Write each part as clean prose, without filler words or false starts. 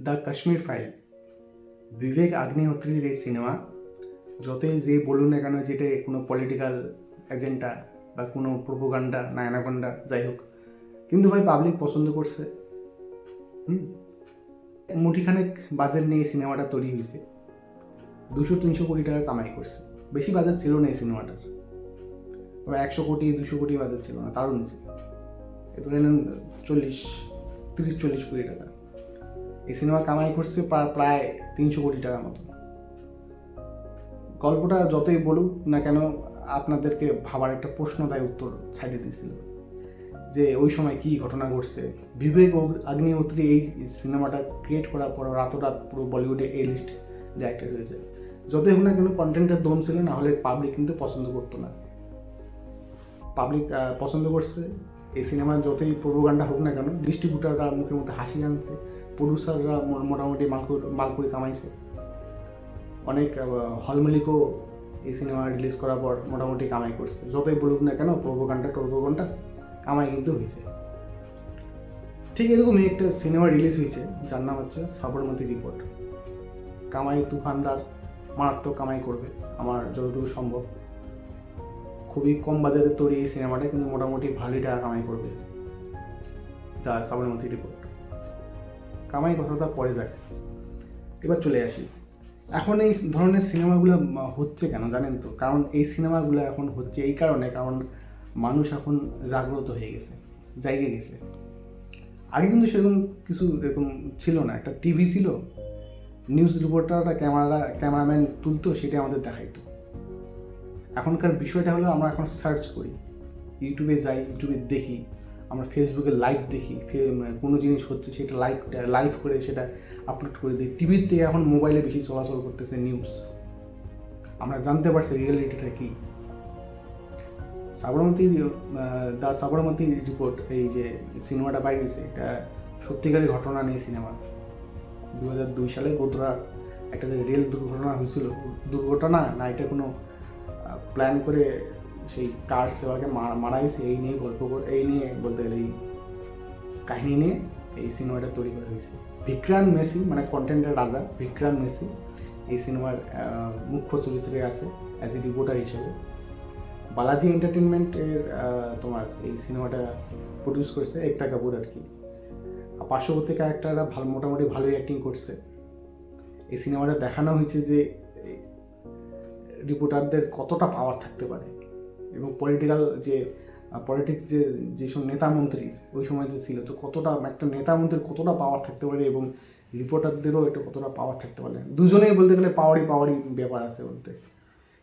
The Kashmir file, বিবেক আগ্নেহোত্রীর এই cinema, যতই যে বলুন না কেন যেটা কোনো পলিটিক্যাল এজেন্ডা বা কোনো প্রোপাগান্ডা না অ্যানাকোন্ডা যাই হোক, কিন্তু ভাই পাবলিক পছন্দ করছে। মুঠিখানেক বাজেট নিয়ে সিনেমাটা তৈরি হয়েছে, 200-300 কোটি টাকা কামাই করছে। বেশি বাজেট ছিল না এই সিনেমাটার, তবে 100 কোটি 200 কোটি বাজেট ছিল না, তারও নিচে। এ ধরে নেন 30-40 কোটি টাকা এই সিনেমা কামাই করছে, প্রায় 300 কোটি টাকার মতো। গল্পটা যতই বলুক না কেন আপনাদেরকে ভাবার একটা প্রশ্ন দেয় উত্তর সাইডে দিয়েছিল যে ওই সময় কী ঘটনা ঘটছে। বিবেক আগ্নেহোত্রী এই সিনেমাটা ক্রিয়েট করার পর রাতোরাত পুরো বলিউডে এই লিস্ট ডাইরেক্টর হয়েছে। যতই হোক না কেন কন্টেন্টের দম ছিল, না হলে পাবলিক কিন্তু পছন্দ করতো না। পাবলিক পছন্দ করছে এই সিনেমা, যতই প্রোপাগান্ডা হোক না কেন। ডিস্ট্রিবিউটাররা মুখের মধ্যে হাসি আনছে, প্রডিউসাররা মোটামুটি মালকুড়ি কামাইছে। অনেক হল মালিকও এই সিনেমা রিলিজ করার পর মোটামুটি কামাই করছে। যতই বলুক না কেন প্রোপাগান্ডা কামাই কিন্তু হয়েছে। ঠিক এরকমই একটা সিনেমা রিলিজ হয়েছে যার নাম হচ্ছে সাবরমতী রিপোর্ট। কামাই তুফানদার, মারাত্মক কামাই করবে আমার যতটুকু সম্ভব। খুবই কম বাজারে তৈরি এই সিনেমাটা, কিন্তু মোটামুটি ভালোই টাকা কামাই করবে দ্য সাবরমতী রিপোর্ট। কামাই কথাটা পরে যাক, এবার চলে আসি। এখন এই ধরনের সিনেমাগুলো হচ্ছে কেন জানেন তো? কারণ এই সিনেমাগুলো এখন হচ্ছে এই কারণে, কারণ মানুষ এখন জাগ্রত হয়ে গেছে, জায়গায় গেছে। আগে কিন্তু সেরকম কিছু এরকম ছিল না। একটা টিভি ছিল, নিউজ রিপোর্টাররা ক্যামেরাম্যান তুলতো, সেটা আমাদের দেখাইতো। এখনকার বিষয়টা হলো আমরা এখন সার্চ করি, ইউটিউবে যাই, ইউটিউবে দেখি, আমরা ফেসবুকে লাইভ দেখি, কোনো জিনিস হচ্ছে সেটা লাইভ করে সেটা আপলোড করে দিই। টিভির থেকে এখন মোবাইলে বেশি চলাচল করতেছে নিউজ, আমরা জানতে পারছি রিয়েলিটিটা কী। দ্য সাবরমতী রিপোর্ট, এই যে সিনেমাটা বাইর হয়েছে, এটা সত্যিকারের ঘটনা নিয়ে সিনেমা। 2002 সালে গোধরা একটা যে রেল দুর্ঘটনা হয়েছিল, দুর্ঘটনা না এটা কোনো প্ল্যান করে সেই কার সেবাকে মারা গেছে, এই নিয়ে এই নিয়ে বলতে গেলে এই কাহিনী নিয়ে এই সিনেমাটা তৈরি করা হয়েছে। বিক্রান্ত মেসি, মানে কন্টেন্টের রাজা বিক্রান্ত মেসি, এই সিনেমার মুখ্য চরিত্রে আছে অ্যাজ এ রিপোর্টার হিসেবে। বালাজি এন্টারটেনমেন্টের তোমার এই সিনেমাটা প্রডিউস করছে একতা কাপুর আর কি। পার্শ্ববর্তী ক্যারেক্টাররা মোটামুটি ভালোই অ্যাক্টিং করছে। এই সিনেমাটা দেখানো হয়েছে যে রিপোর্টারদের কতটা পাওয়ার থাকতে পারে, এবং পলিটিক্স যেসব নেতা মন্ত্রী ওই সময় যে ছিল, তো কতটা একটা নেতা মন্ত্রীর কতটা পাওয়ার থাকতে পারে, এবং রিপোর্টারদেরও এটা কতটা পাওয়ার থাকতে পারে। দুজনেই বলতে গেলে পাওয়ারই ব্যাপার আছে বলতে।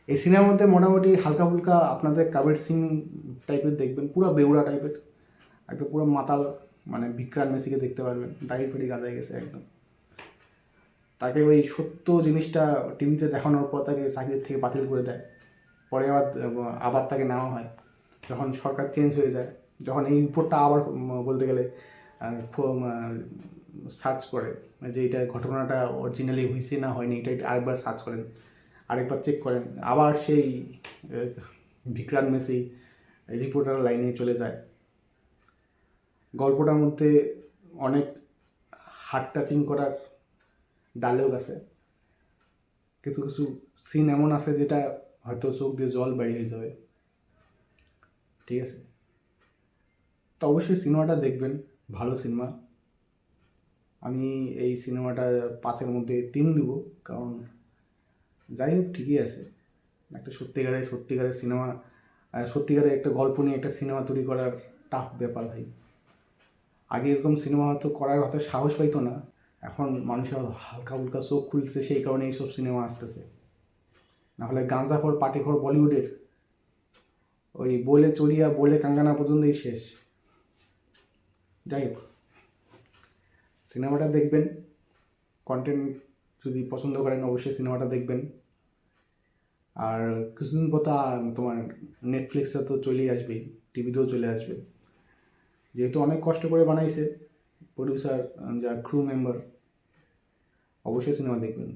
এই সিনেমার মধ্যে মোটামুটি হালকা ফুলকা আপনাদের কবির সিং টাইপের দেখবেন, পুরো বেউড়া টাইপের, একদম পুরো মাতাল, মানে বিক্রান্ত মেসিকে দেখতে পারবেন, দাড়ি ফাড়ি গাঁজায় গেছে একদম। তাকে ওই সত্য জিনিসটা টিভিতে দেখানোর পর তাকে চাকরির থেকে বাতিল করে দেয়, পরে আবার তাকে নেওয়া হয় যখন সরকার চেঞ্জ হয়ে যায়। যখন এই রিপোর্টটা আবার বলতে গেলে সার্চ করে যে এটা ঘটনাটা অরিজিনালি হয়েছে না হয়নি, এটা আরেকবার সার্চ করেন, আরেকবার চেক করেন, আবার সেই বিক্রান্ত মেসি রিপোর্টার লাইনে চলে যায়। গল্পটার মধ্যে অনেক হার্ট টাচিং করার ডায়লগ আছে, কিছু কিছু সিন এমন আছে যেটা হয়তো চোখ দিয়ে জল বেরিয়ে যাবে, ঠিক আছে? তো অবশ্যই সিনেমাটা দেখবেন, ভালো সিনেমা। আমি এই সিনেমাটা 5-এর মধ্যে 3 দেব, কারণ যাই হোক ঠিকই আছে। একটা সত্যিকারের সিনেমা, সত্যিকারের একটা গল্প নিয়ে একটা সিনেমা তৈরি করার টাফ ব্যাপার ভাই। আগে এরকম সিনেমা হয়তো করার হয়তো সাহস পাইতো না, এখন মানুষের হালকা ফুলকা চোখ খুলছে, সেই কারণে এইসব সিনেমা আসতেছে। নাহলে গাঁজাখোর পাটিখোর বলিউডের ওই বলে চড়িয়া বলে কাঙ্গানা পর্যন্তই শেষ। যাই হোক, সিনেমাটা দেখবেন, কন্টেন্ট যদি পছন্দ করেন অবশ্যই সিনেমাটা দেখবেন। আর কিছুদিন পর তোমার নেটফ্লিক্সে তো চলেই আসবেই, টিভিতেও চলে আসবে, যেহেতু অনেক কষ্ট করে বানাইছে প্রডিউসার, যা ক্রু মেম্বার, অবশ্যই সিনেমা দেখবেন।